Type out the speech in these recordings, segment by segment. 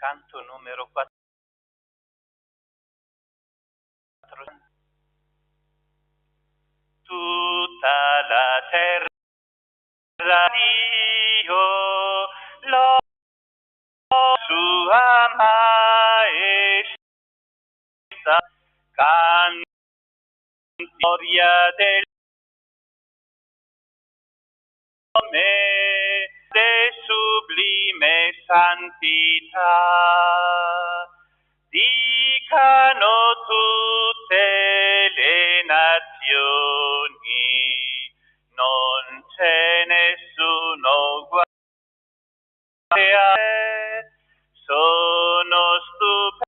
canto numero 4. Tutta la terra Dio lo sua maestà canti gloria del nome de sublime santità. Dicano tutte le nazioni, non c'è nessuno uguale a te, sono stupendi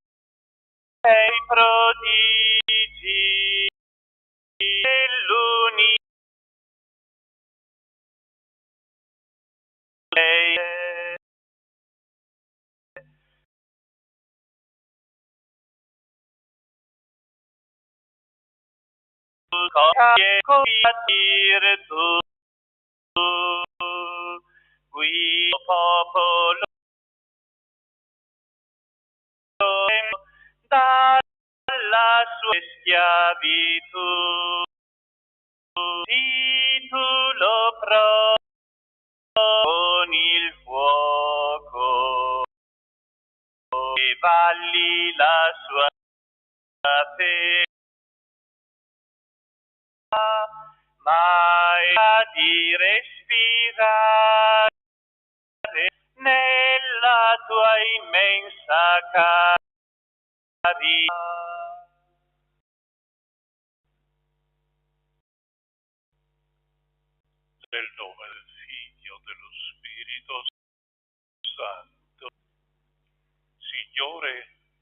i prodigi dell'unità. Tu, guido popolo dalla sua schiavitù, titolo con il fuoco e valli la sua fede, mai di respirare nella tua immensa carità. Nel nome del Figlio, dello Spirito Santo. Signore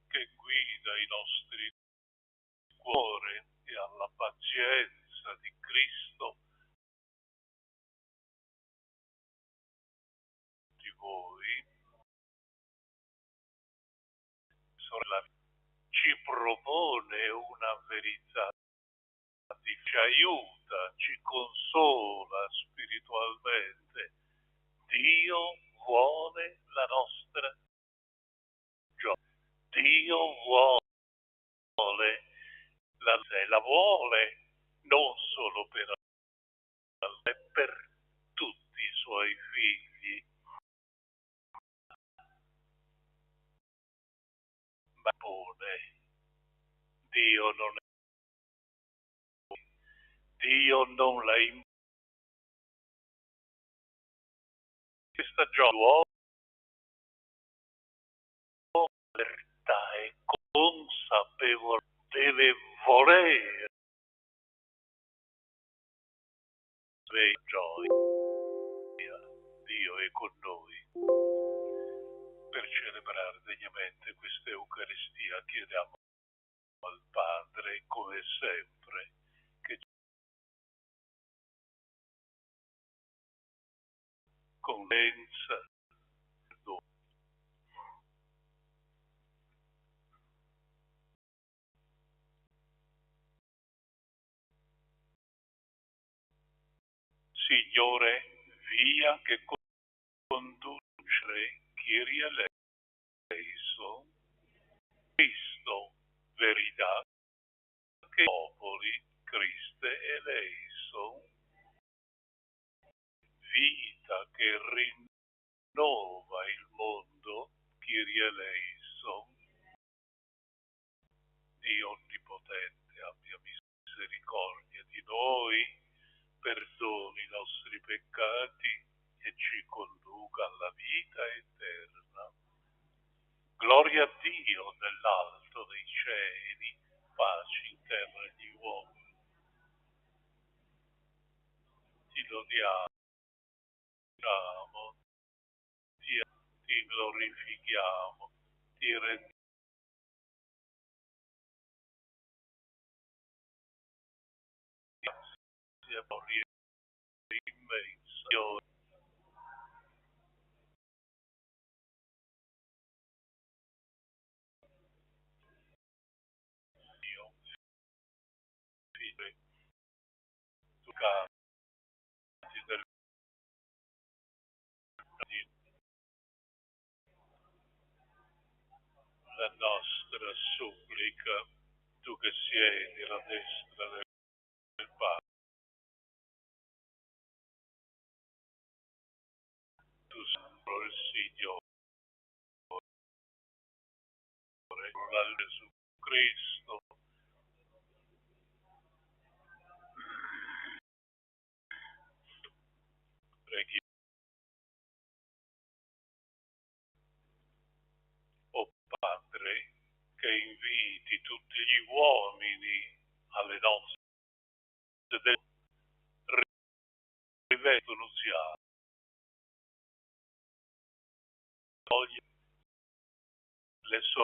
che guida i nostri cuori e alla pazienza di Cristo, di voi, sorella, ci propone una verità, ci aiuta, ci consola spiritualmente. Dio vuole la nostra gioia. Dio vuole la vuole non solo per tutti i suoi figli, ma pone. Dio non la impone. Questa gioia libertà e consapevole deve volere gioia. Dio è con noi. Per celebrare degnamente questa Eucaristia chiediamo al Padre, come sempre, che convenza Signore, via che conduce Kyrie eleison, Cristo, verità, che popoli Christe eleison, vita che rinnova il mondo, Kyrie eleison. Dio Onnipotente abbia misericordia di noi, perdoni i nostri peccati e ci conduca alla vita eterna. Gloria a Dio nell'alto dei cieli, pace in terra agli uomini. Ti lodiamo, ti glorifichiamo, ti rendiamo immensa. Dio, Figlio, tu canti del nostra supplica, tu che siedi alla destra del Padre. Tu sei il Signore, la Gesù Cristo, preghi, o Padre, che inviti tutti gli uomini alle nozze del rivesto nuziale, toglie le sue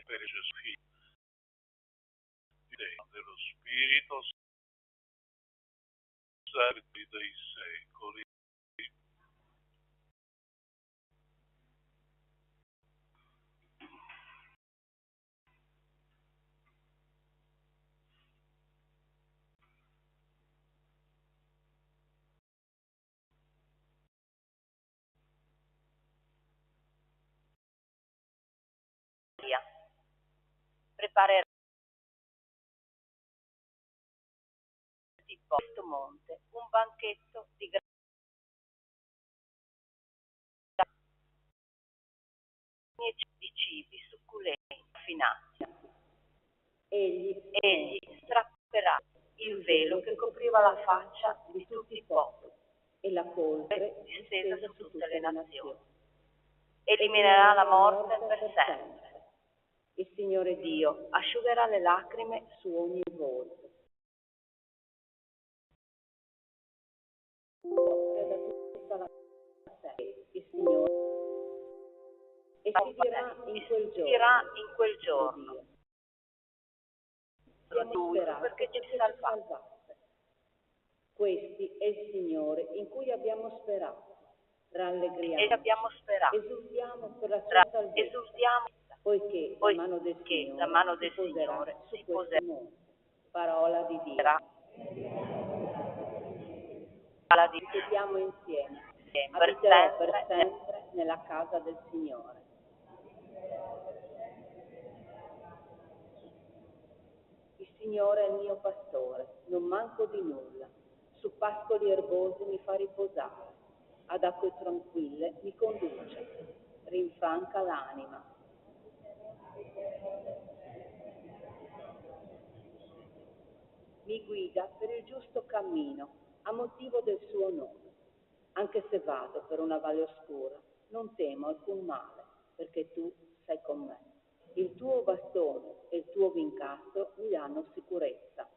per Gesù Figlio dello Spirito Santo dei secoli. Preparerà in questo monte un banchetto di di cibi succulenti, raffinati. Egli strapperà il velo che copriva la faccia di tutti i popoli e la coltre estesa su tutte le nazioni. Eliminerà la morte per sempre. Il Signore Dio asciugherà le lacrime su ogni volto. Il Signore e si dirà in quel giorno Lui perché ci salvasse. Questi è il Signore in cui abbiamo sperato. Rallegriamo E abbiamo sperato. Esultiamo per la sua salvezza. Esultiamo Poiché la mano del Signore si poserà su questo monte. Parola di Dio. Chiediamo insieme. Abiterò per sempre nella casa del Signore. Il Signore è il mio pastore, non manco di nulla. Su pascoli erbosi mi fa riposare, ad acque tranquille mi conduce, rinfranca l'anima. Mi guida per il giusto cammino, a motivo del suo nome. Anche se vado per una valle oscura, non temo alcun male, perché tu sei con me. Il tuo bastone e il tuo vincastro mi danno sicurezza.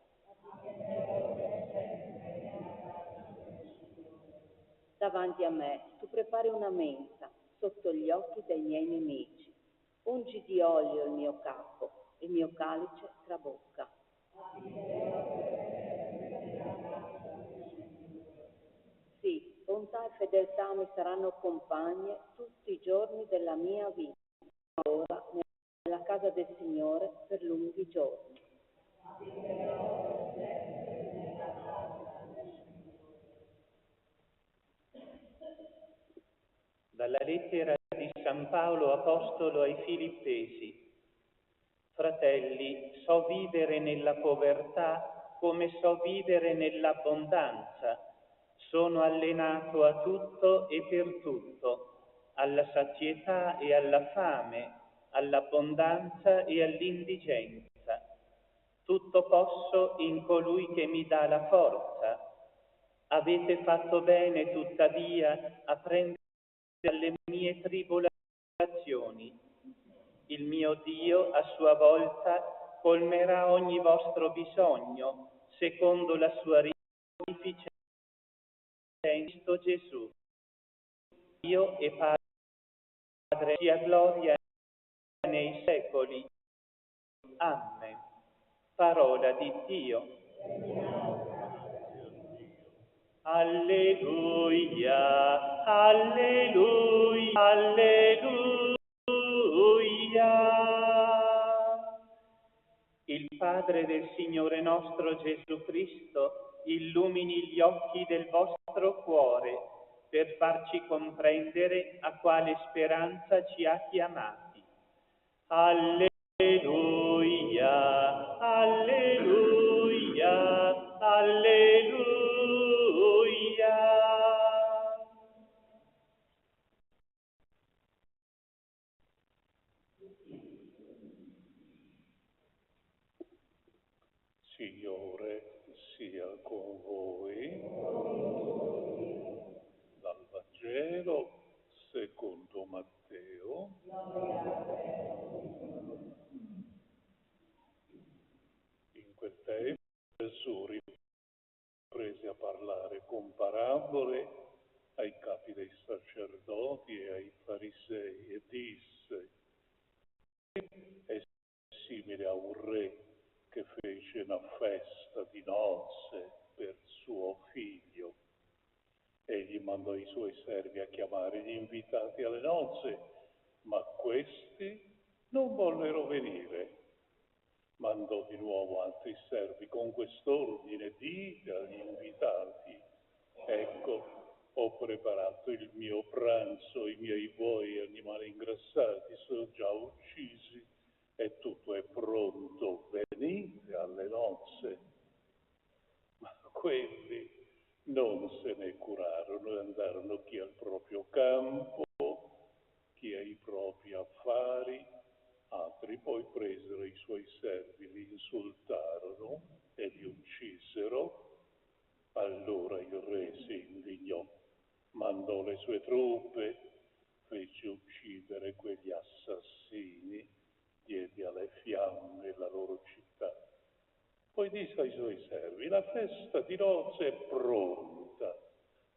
Davanti a me tu prepari una mensa sotto gli occhi dei miei nemici. Ungi di olio il mio capo, il mio calice trabocca. Sì, bontà e fedeltà mi saranno compagne tutti i giorni della mia vita. Ora nella casa del Signore per lunghi giorni. Dalla lettera di San Paolo Apostolo ai Filippesi. Fratelli, so vivere nella povertà come so vivere nell'abbondanza. Sono allenato a tutto e per tutto, alla sazietà e alla fame, all'abbondanza e all'indigenza. Tutto posso in colui che mi dà la forza. Avete fatto bene, tuttavia, a prendere alle mie tribolazioni. Il mio Dio, a sua volta, colmerà ogni vostro bisogno, secondo la sua rificenza in Cristo Gesù. Dio e Padre, sia gloria nei secoli. Amen. Parola di Dio. Alleluia, alleluia, alleluia. Il Padre del Signore nostro Gesù Cristo illumini gli occhi del vostro nostro cuore per farci comprendere a quale speranza ci ha chiamati. Alleluia, alleluia, alleluia. Signore sia con voi. Dal Vangelo secondo Matteo. In quel tempo Gesù riprese a parlare con parabole ai capi dei sacerdoti e ai farisei e disse: è simile a un re che fece una festa di nozze per suo figlio. Egli mandò i suoi servi a chiamare gli invitati alle nozze, ma questi non vollero venire. Mandò di nuovo altri servi con quest'ordine: dite agli invitati: ecco, ho preparato il mio pranzo, i miei buoi e animali ingrassati sono già uccisi e tutto è pronto, venite alle nozze. Ma quelli non se ne curarono e andarono chi al proprio campo, chi ai propri affari. Altri poi presero i suoi servi, li insultarono e li uccisero. Allora il re si indignò, mandò le sue truppe, fece uccidere quegli assassini, diede alle fiamme la loro città. Poi disse ai suoi servi: la festa di nozze è pronta,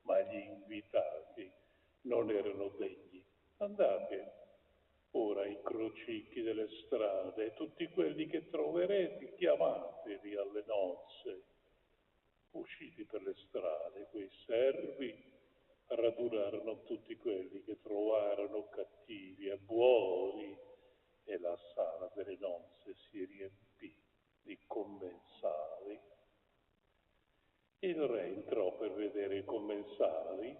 ma gli invitati non erano degni. Andate ora ai crocicchi delle strade e tutti quelli che troverete chiamateli alle nozze. Usciti per le strade, quei servi radunarono tutti quelli che trovarono cattivi e buoni, e la sala delle nozze si riempì di commensali. Il re entrò per vedere i commensali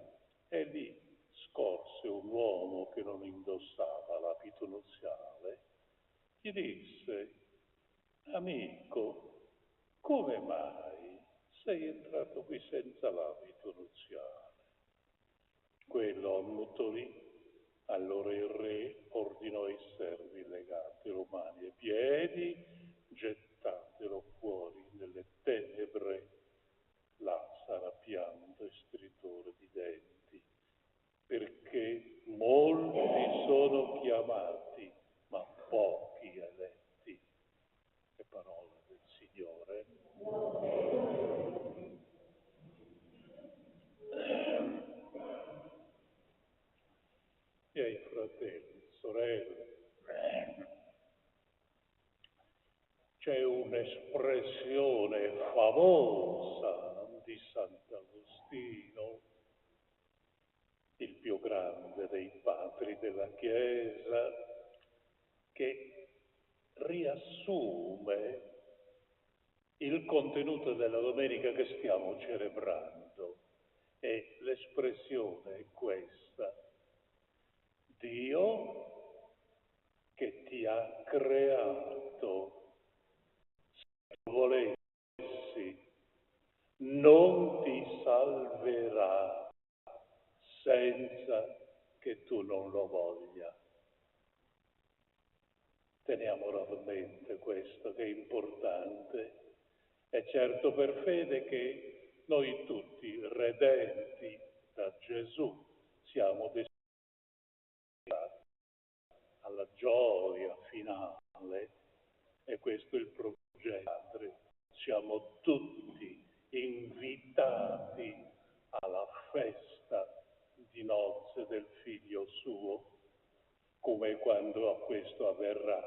e lì scorse un uomo che non indossava l'abito nuziale. Gli disse: amico, come mai sei entrato qui senza l'abito nuziale? Quello ammutolì. Allora il re ordinò ai servi: legatelo mani e piedi, gettatelo fuori nelle tenebre. Là sarà pianto e stridore di denti, perché molti sono chiamati, ma pochi eletti. Che parola del Signore. Miei fratelli, sorelle, c'è un'espressione famosa di Sant'Agostino, il più grande dei padri della Chiesa, che riassume il contenuto della domenica che stiamo celebrando. E l'espressione è questa: Dio che ti ha creato, se volessi, non ti salverà senza che tu non lo voglia. Teniamolo a mente questo, che è importante. È certo per fede che noi tutti, redenti da Gesù, siamo destinati alla gioia finale, e questo è il progetto. Siamo tutti invitati alla festa di nozze del Figlio suo, come quando a questo avverrà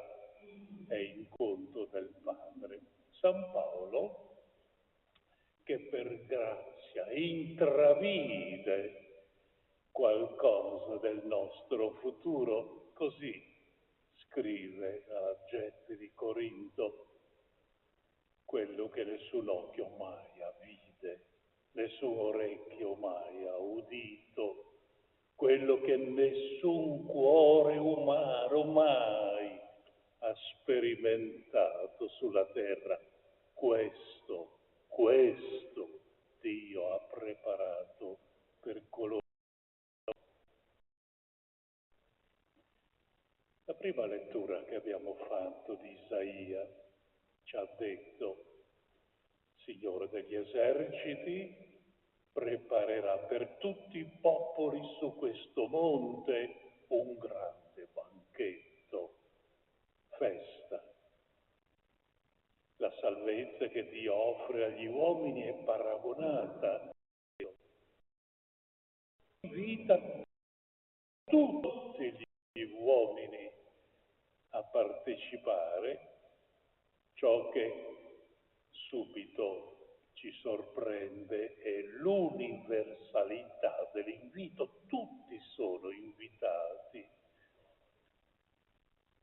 è incontro del Padre. San Paolo, che per grazia intravide qualcosa del nostro futuro, così scrive alla gente di Corinto: quello che nessun occhio mai vide, nessun orecchio mai ha udito, quello che nessun cuore umano mai ha sperimentato sulla terra. Questo Dio ha preparato per coloro. La prima lettura che abbiamo fatto di Isaia ci ha detto: Signore degli eserciti preparerà per tutti i popoli su questo monte un grande banchetto, festa. La salvezza che Dio offre agli uomini è paragonata. Invita tutti gli uomini a partecipare. Ciò che subito ci sorprende è l'universalità dell'invito. Tutti sono invitati.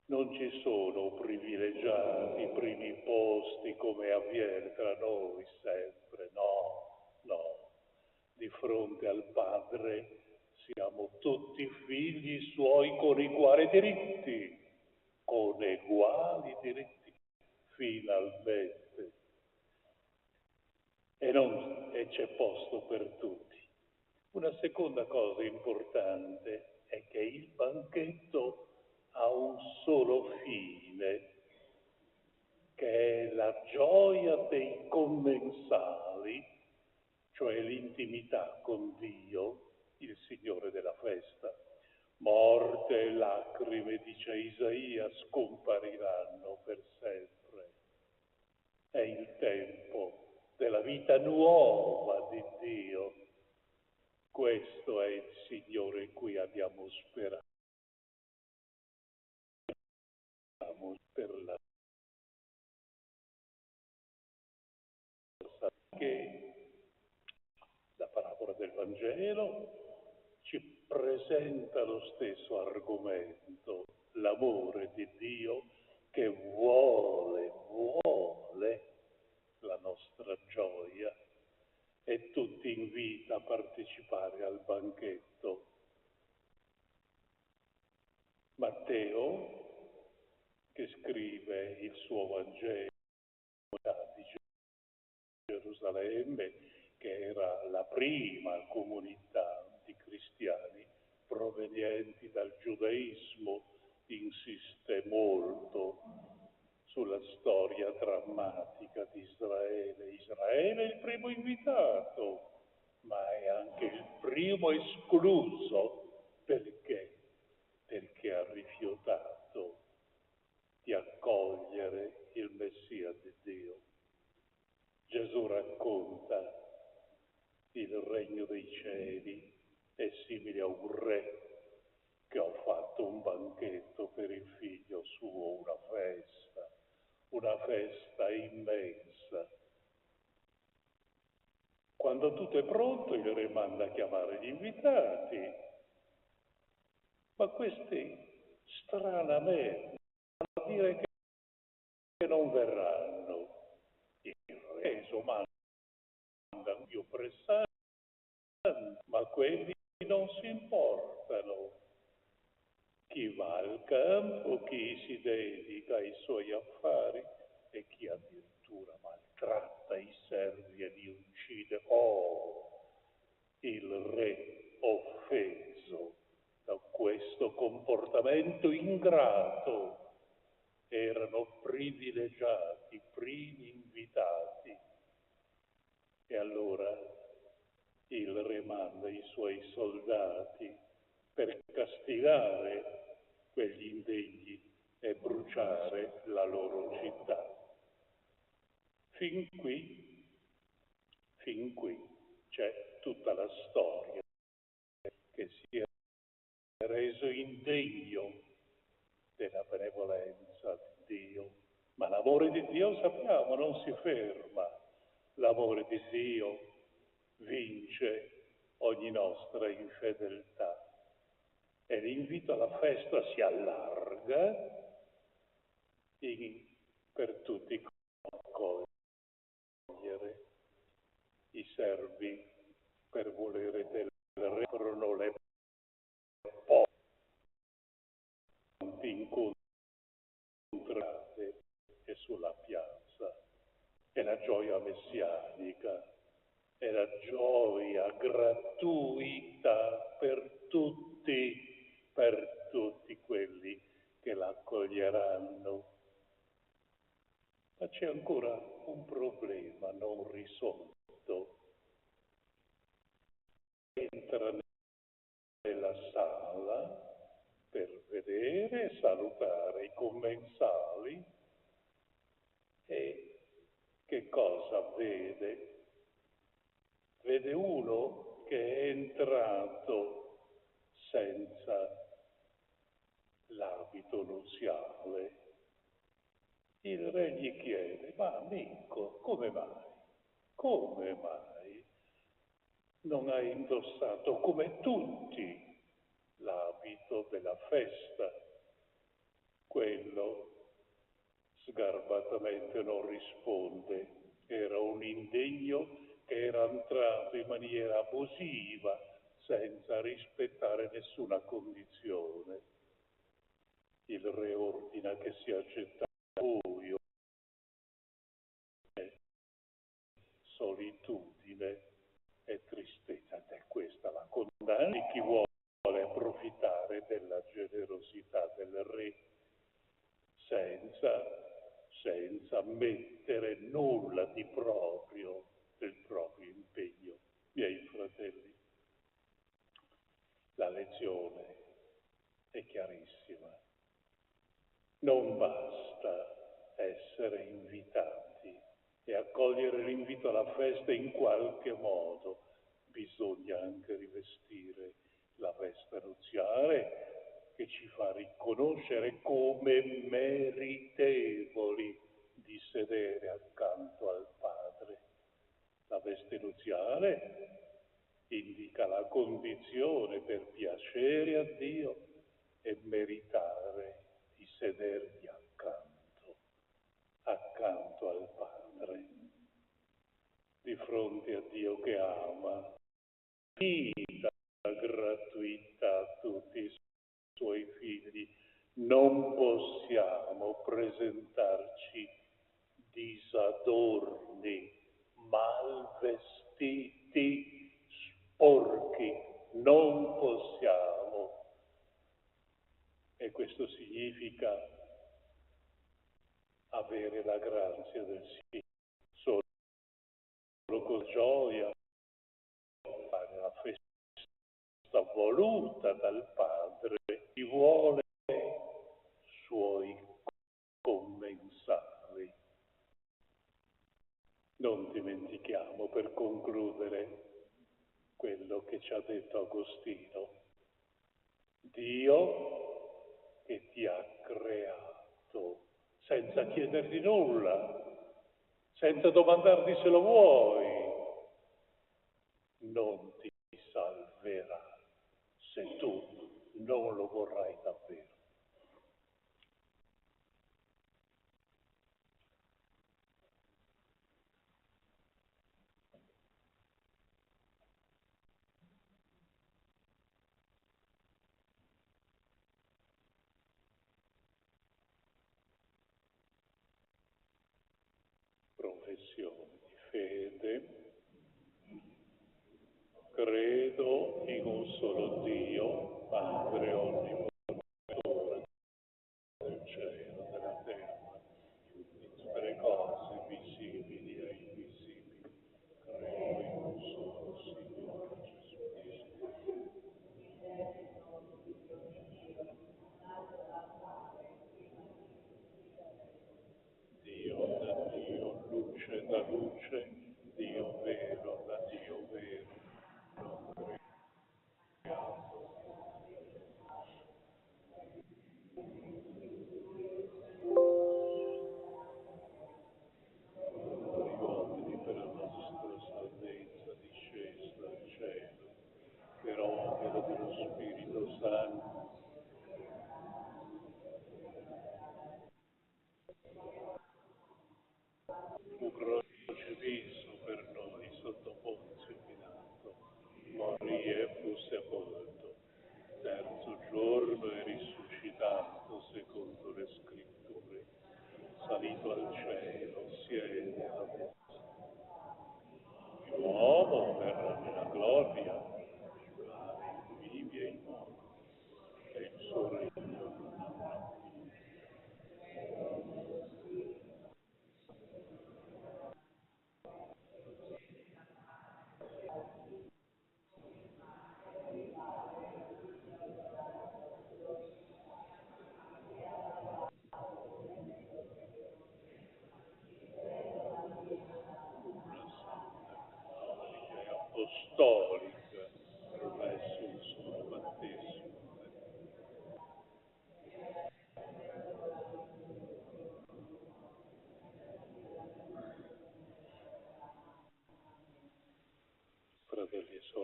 Non ci sono privilegiati, primi posti come avviene tra noi sempre, no. Di fronte al Padre siamo tutti figli suoi con uguali diritti, finalmente. E c'è posto per tutti. Una seconda cosa importante è che il banchetto ha un solo fine, che è la gioia dei commensali, cioè l'intimità con Dio, il Signore della festa. Morte e lacrime, dice Isaia, scompariranno per sempre. È il tempo della vita nuova di Dio. Questo è il Signore in cui abbiamo sperato. Per che la parabola del Vangelo ci presenta lo stesso argomento, l'amore di Dio che vuole la nostra gioia e tutti invita a partecipare al banchetto. Matteo, che scrive il suo Vangelo di Gerusalemme, che era la prima comunità di cristiani provenienti dal giudaismo, insiste molto sulla storia drammatica di Israele. Israele è il primo invitato, ma è anche il primo escluso. Perché? Perché ha rifiutato di accogliere il Messia di Dio. Gesù racconta: il regno dei cieli è simile a un re che ha fatto un banchetto per il figlio suo, una festa immensa. Quando tutto è pronto, il re manda a chiamare gli invitati, ma questi stranamente a dire che non verranno. Il re insomma manda più pressante, ma quelli non si importano. Chi va al campo, chi si dedica ai suoi affari e chi addirittura maltratta i servi e li uccide. Il re offeso da questo comportamento ingrato. Erano privilegiati, primi invitati. E allora il re manda i suoi soldati per castigare quegli indegni e bruciare la loro città. Fin qui c'è tutta la storia che si è reso indegno della benevolenza di Dio. Ma l'amore di Dio, sappiamo, non si ferma. L'amore di Dio vince ogni nostra infedeltà. E l'invito alla festa si allarga per tutti cogliere i servi per volere del re, furono le ponti incontrate e sulla piazza. È la gioia messianica, è la gioia gratuita per tutti quelli che l'accoglieranno. Ma c'è ancora un problema non risolto. Entra nella sala per vedere e salutare i commensali e che cosa vede? Vede uno che è entrato senza l'abito nuziale. Il re gli chiede: ma amico, come mai? Come mai non hai indossato come tutti l'abito della festa? Quello sgarbatamente non risponde. Era un indegno che era entrato in maniera abusiva, senza rispettare nessuna condizione. Il re ordina che sia gettato buio, solitudine e tristezza. Ed è questa la condanna di chi vuole approfittare della generosità del re senza mettere nulla di proprio, del proprio impegno. Miei fratelli, la lezione è chiarissima. Non basta essere invitati e accogliere l'invito alla festa in qualche modo, bisogna anche rivestire la veste nuziale che ci fa riconoscere come meritevoli di sedere accanto al Padre. La veste nuziale indica la condizione per piacere a Dio e meritare di sedergli accanto al Padre, di fronte a Dio che ama, vita gratuita a tutti i suoi figli. Non possiamo presentarci disadorni, mal vestiti, sporchi, non possiamo. E questo significa avere la grazia del Signore, solo con gioia, fare la festa voluta dal Padre, chi vuole suoi commensali. Non dimentichiamo, per concludere, quello che ci ha detto Agostino: Dio che ti ha creato senza chiederti nulla, senza domandarti se lo vuoi, non ti salverà se tu non lo vorrai davvero. Professione di fede. Credo in un solo Dio, Padre onnipotente, del cielo, della terra, di tutte le cose visibili e invisibili. Credo in un solo Signore Gesù Cristo. Dio da Dio, luce da luce, Dio vero da Dio vero, non creato.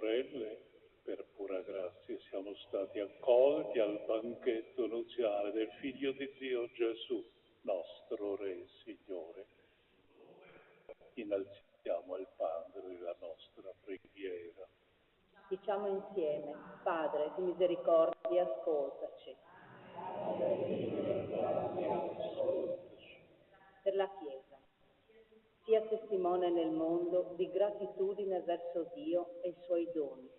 sorelle, per pura grazia siamo stati accolti al banchetto nuziale del Figlio di Dio Gesù, nostro Re, Signore. Innalziamo al Padre la nostra preghiera. Diciamo insieme: Padre di misericordia, ascoltaci. Per la Chiesa, sia testimone nel mondo di gratitudine verso Dio e i suoi doni,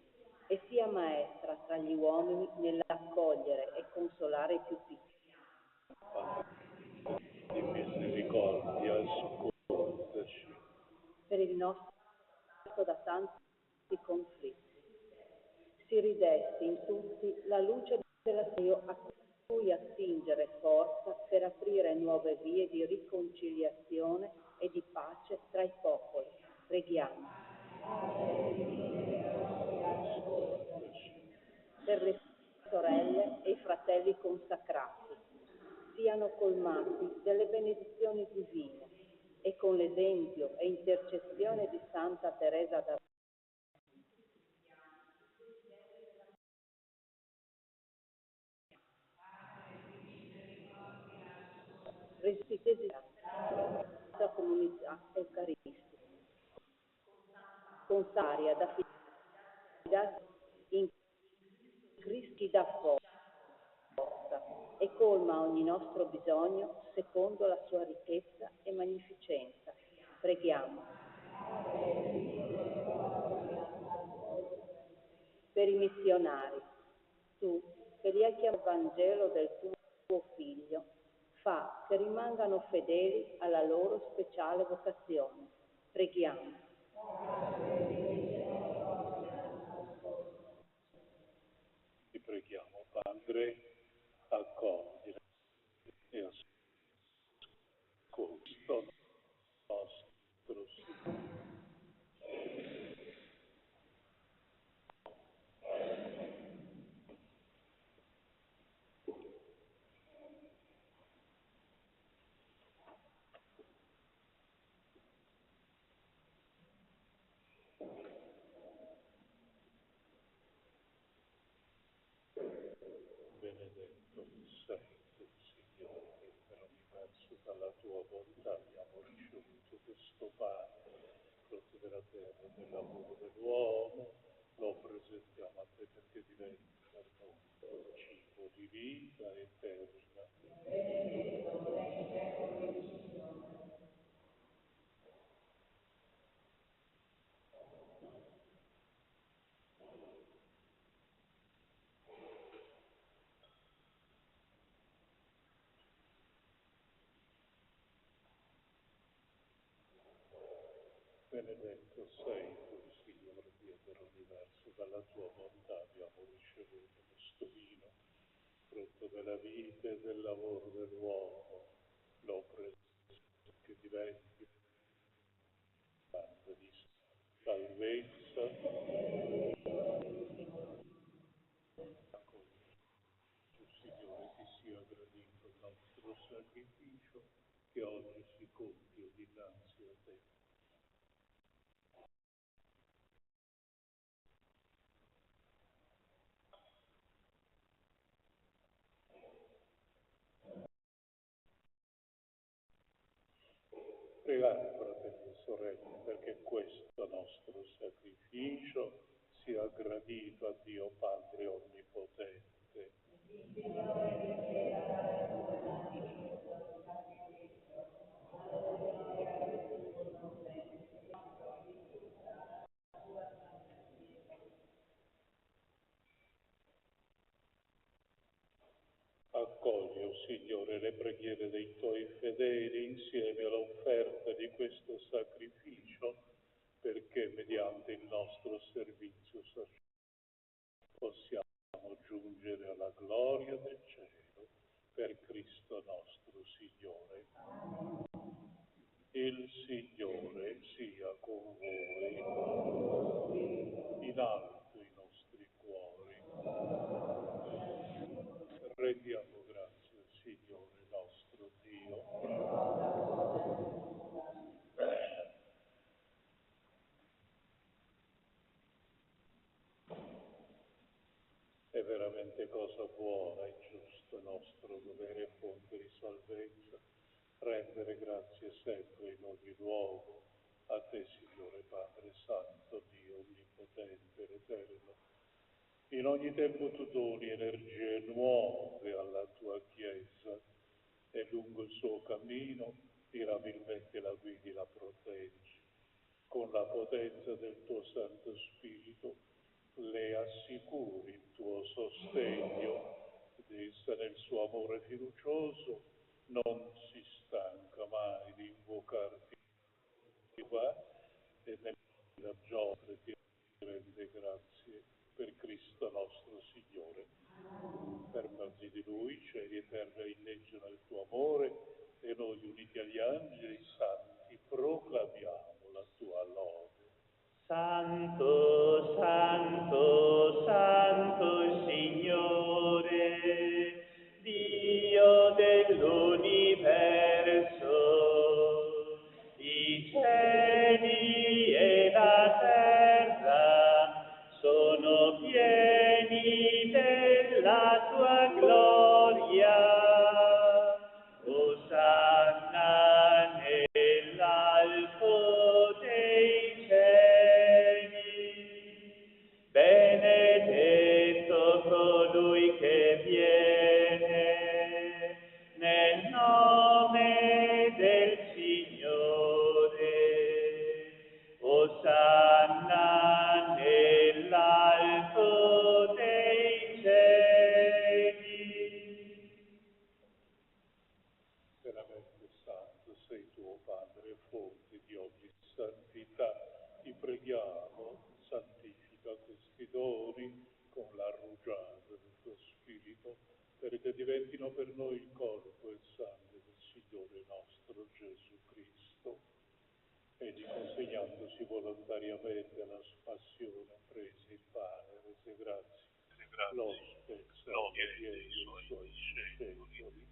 e sia maestra tra gli uomini nell'accogliere e consolare i più piccoli. Di misericordia, ascoltaci. Per il nostro da tanti conflitti, si ridesti in tutti la luce della Dio a cui attingere forza per aprire nuove vie di riconciliazione e di pace tra i popoli. Preghiamo. Per le sorelle e i fratelli consacrati, siano colmati delle benedizioni divine e con l'esempio e intercessione di Santa Teresa d'Avila restituita la comunità eucaristica, con saria da fidarsi in Cristo da forza e colma ogni nostro bisogno secondo la sua ricchezza e magnificenza. Preghiamo. Per i missionari, tu che li hai chiamati al Vangelo del tuo Figlio, fa che rimangano fedeli alla loro speciale vocazione. Preghiamo. Ti preghiamo, Padre, accogli e ascolta nostro Signore. Benedetto sei tu, Signore, che per l'universo dalla tua bontà abbiamo ricevuto questo pane, frutto della terra e del lavoro dell'uomo. Lo presentiamo a te perché diventi per noi cibo di vita eterna. Benedetto sei tu, Signore Dio dell'universo, dalla tua bontà abbiamo ricevuto questo vino, frutto della vita e del lavoro dell'uomo. Lo presento che diventi parte di salvezza. Tu, Signore, ti sia gradito il nostro sacrificio che oggi si compie dinanzi a te. Pregate, fratelli e sorelle, perché questo nostro sacrificio sia gradito a Dio Padre Onnipotente. Accogli, o Signore, le preghiere dei tuoi fedeli insieme all'offerta di questo sacrificio, perché mediante il nostro servizio possiamo giungere alla gloria del cielo per Cristo nostro Signore. Il Signore sia con voi, in alto i nostri cuori. Rendiamo grazie al Signore nostro Dio. cosa buona e giusta, nostro dovere e fonte di salvezza, rendere grazie sempre in ogni luogo a te, Signore Padre Santo, Dio Onnipotente ed Eterno. In ogni tempo tu doni energie nuove alla tua Chiesa e lungo il suo cammino mirabilmente la guidi, la proteggi. Con la potenza del tuo Santo Spirito le assicuri il tuo sostegno ed essa nel suo amore fiducioso non si stanca mai di invocarti qua e nella gioia ti rende grazie per Cristo nostro Signore. Per mezzo di Lui, cieli e terra inneggiano il tuo amore e noi uniti agli angeli santi proclamiamo la tua lode. Santo, santo, santo il Signore, Dio dell'universo, i cieli e la terra sono pieni della tua gloria. Osanna nell'alto dei cieli. Benedetto colui che viene nel nome del Signore. Osanna nell'alto dei cieli. Veramente santo sei tu, Padre, fonte di ogni santità. Ti preghiamo, santifica questi doni con la rugiada del tuo Spirito, perché diventino per noi il corpo e il sangue del Signore nostro Gesù Cristo. Egli, consegnandosi volontariamente alla passione, prese il pane, rese grazie, lo spezza e diede ai suoi discepoli,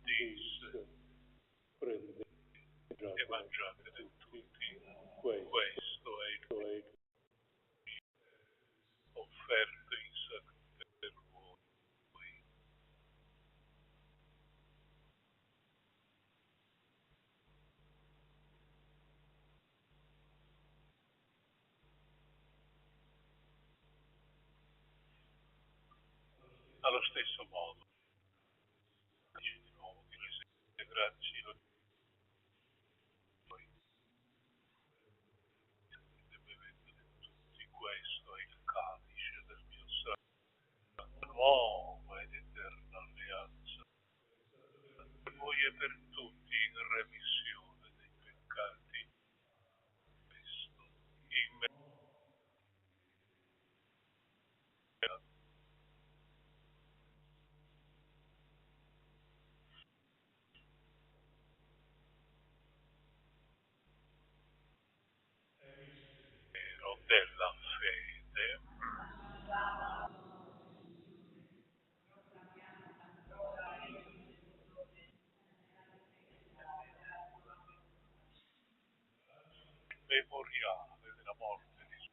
disse: prendete e mangiate tutti, questo è il mio offerto in sangue per voi. Allo stesso modo, dice di nuovo, vi rese grazie, lo bevete tutti, questo è il calice del mio sangue, nuova ed eterna alleanza, per voi e per tutti in remissione dei peccati. Questo in me della fede. Memoriale della morte di Gesù,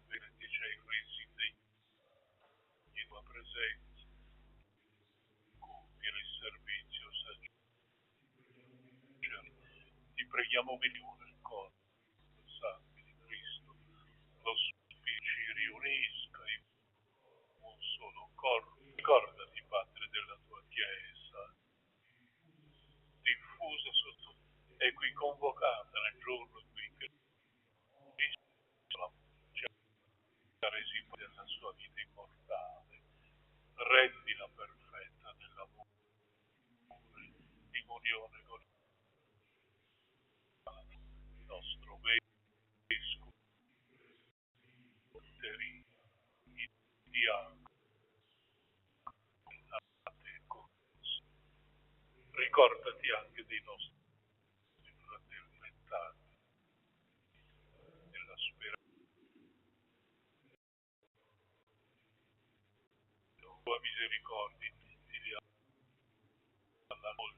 perché ci hai resi degni di tua presenza, compiere il servizio sacerdote. Ti preghiamo milione il corpo del sangue di Cristo, lo Spirito ci riunisca in un solo corpo. Ricordati, Padre, della tua Chiesa, diffusa sotto e qui convocata nel giorno in cui Cristo ci ha resi della sua vita immortale. Rendila perfetta nell'amore, in unione con il nostro Vescovo, Terino, diavolo, a te conso. Ricordati anche dei nostri fratelli mentali, della speranza. Tua misericordia tutti li alla molto.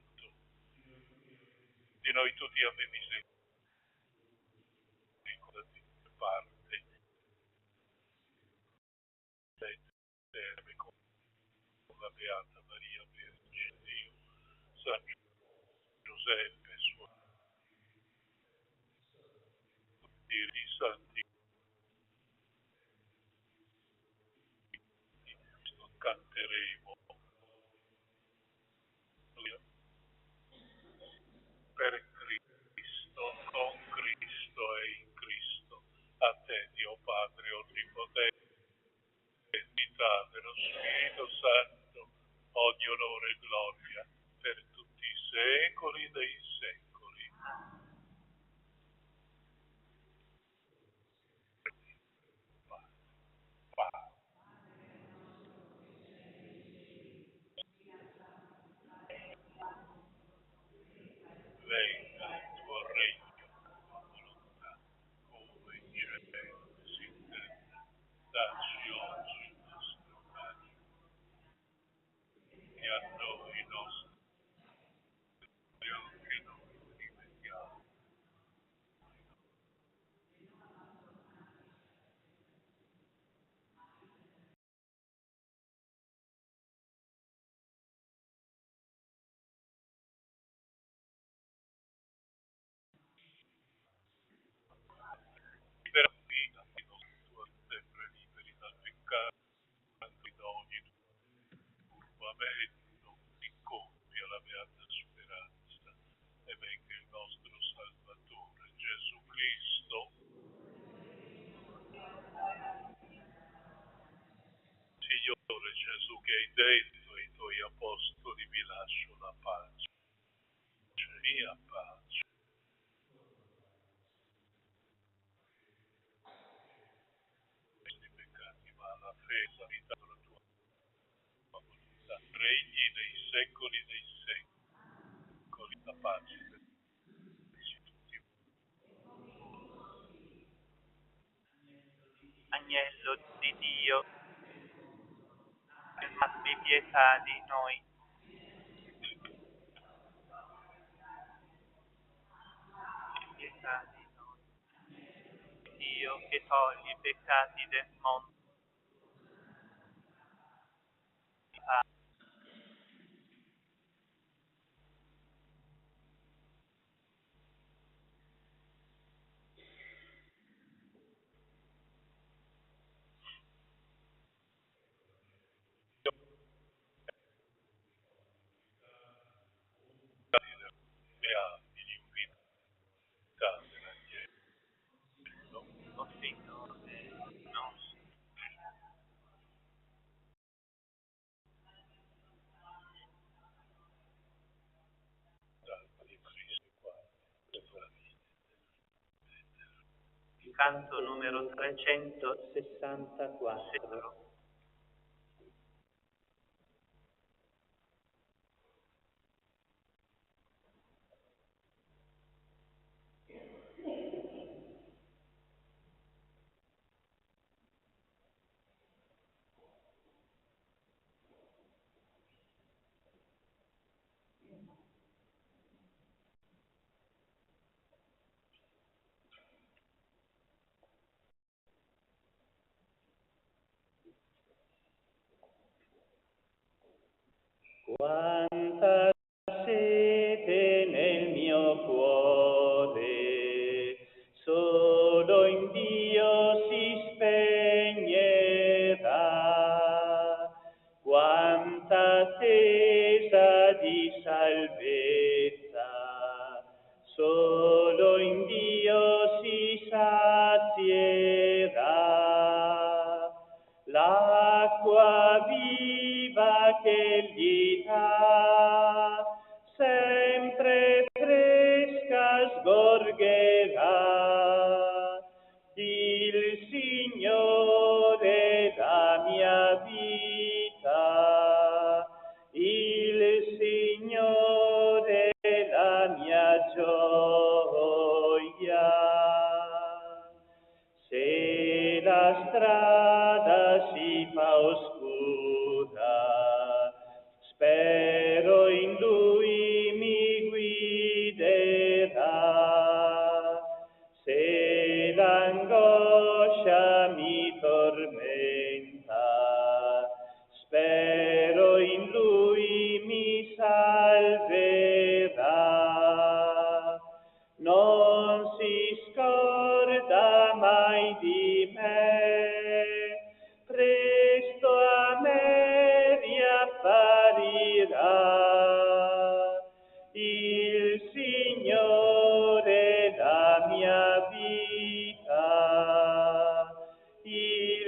Di noi tutti abbi misericordia. Beata Maria Vergine Dio, San Giuseppe, suo di santi, canteremo per Cristo, con Cristo e in Cristo, a te Dio Padre Onnipotente, unità dello Spirito Santo, ogni onore e gloria per tutti i secoli dei secoli. Venga il tuo regno, tua volontà, come in cielo, così in terra. Dacci oggi il nostro pane e a noi i nostri che noi ripetiamo. Per vita, che non tua sempre liberi dal peccato, da ogni turbamento, incompia la beata speranza e venga il nostro Salvatore Gesù Cristo. Signore Gesù, che hai detto ai tuoi apostoli, vi lascio la pace, mia pace. I peccati, ma la fede, la vita della tua volontà, regni nei secoli dei secoli, la pace per tutti. Agnello di Dio, abbi pietà di noi. Pietà di noi. Dio che togli i peccati del mondo. Beati gli invitati dell'agnello. O Signore nostro. Di Cristo qua, per la vita. Canto numero 364. Quanta sete nel mio cuore, solo in Dio si spegnerà. Quanta attesa di salvezza, solo in Dio si sazierà. L'acqua viva che gli dà, sempre fresca sgorgerà. Il Signore la mia vita, il Signore la mia gioia. Se la strada si fa oscura, spero in Lui mi guiderà. Se l'angoscia mi tormenta, spero in Lui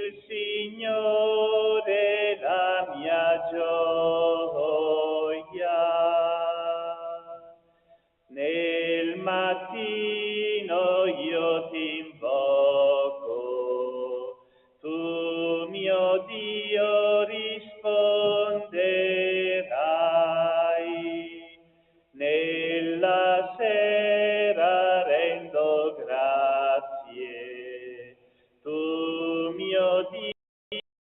il Signore la mia gioia. Nel mattino io ti invoco, tu mio Dio risponderai. Nella sera rendo grazie, tu mio Dio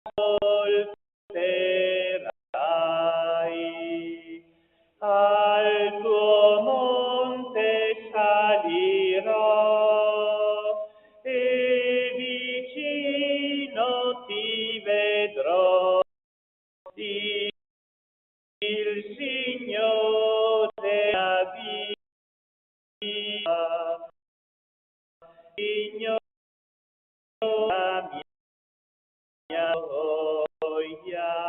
ascolterai. Al tuo monte salirò e vicino ti vedrò. Il Signore avvia, Signore la mia gioia.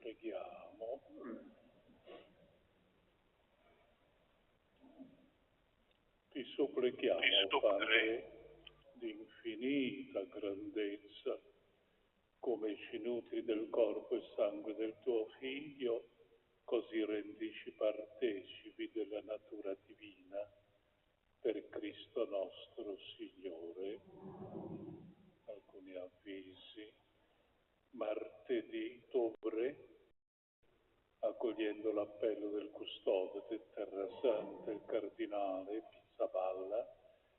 Preghiamo. Ti supplichiamo, Padre, di infinita grandezza, come ci nutri del corpo e sangue del tuo Figlio, così rendici partecipi della natura divina, per Cristo nostro Signore. Alcuni avvisi. Martedì ottobre, accogliendo l'appello del custode del Terra Santa, il cardinale Pizzaballa,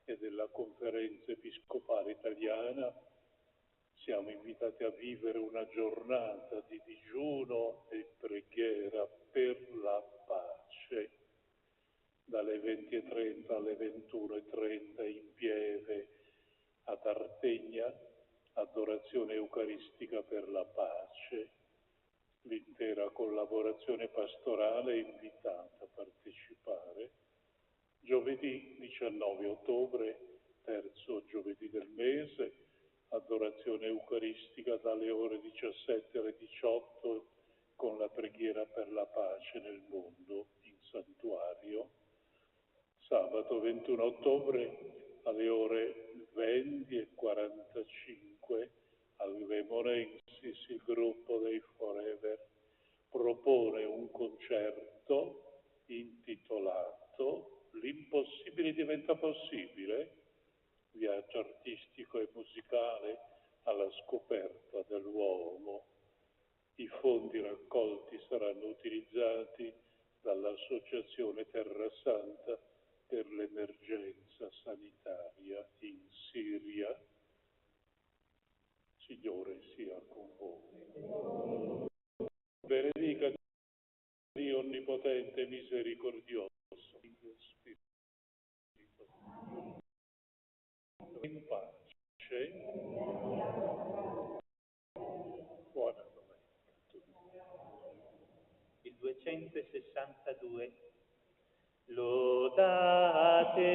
e della Conferenza Episcopale Italiana, siamo invitati a vivere una giornata di digiuno e preghiera per la pace, dalle 20:30 alle 21:30 in Pieve ad Artegna, adorazione eucaristica per la pace. L'intera collaborazione pastorale è invitata a partecipare. Giovedì 19 ottobre, terzo giovedì del mese, adorazione eucaristica dalle ore 17 alle 18 con la preghiera per la pace nel mondo in santuario. Sabato 21 ottobre alle ore 20:45 al Vemonensis il gruppo dei Forever propone un concerto intitolato L'impossibile diventa possibile, viaggio artistico e musicale alla scoperta dell'uomo. I fondi raccolti saranno utilizzati dall'Associazione Terra Santa per l'emergenza sanitaria in Siria. Signore sia con voi. Benedica Dio Onnipotente e Misericordioso, Dio Spirito, in pace. Buona domenica. Il 262. Lodate